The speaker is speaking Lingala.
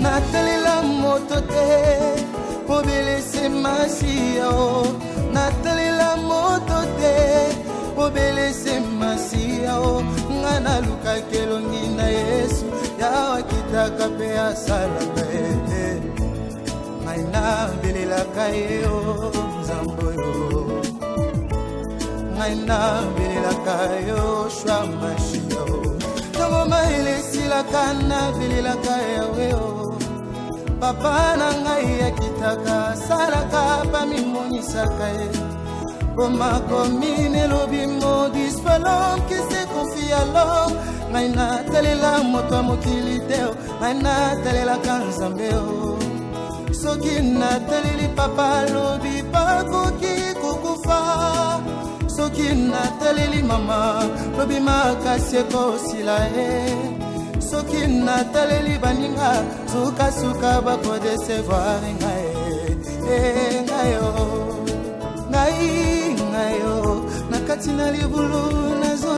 natalela moto te obelese masiya o natalela moto te obelese masiya o ngana luka kelongi na Yesu yawa kitaka pe asalaka ngai nabelelaka ye o nzambo yo ngai nabelelaka yo shwa masiya o ntango maelesilaka nabelelaka yawe o papa na ngai akitaka salaka pamimonisaka ye Oma komine lobi modis palom qui se confie à l'homme ngai natalela moto mokili teo ngai natalela kanzambeo soki nataleli papa lobi pakoki kukufa soki nataleli mama lobi makasi ekosila ye soki nataleli baninga sukasuka bakodesevoir ngai ngai yo nakati na libulu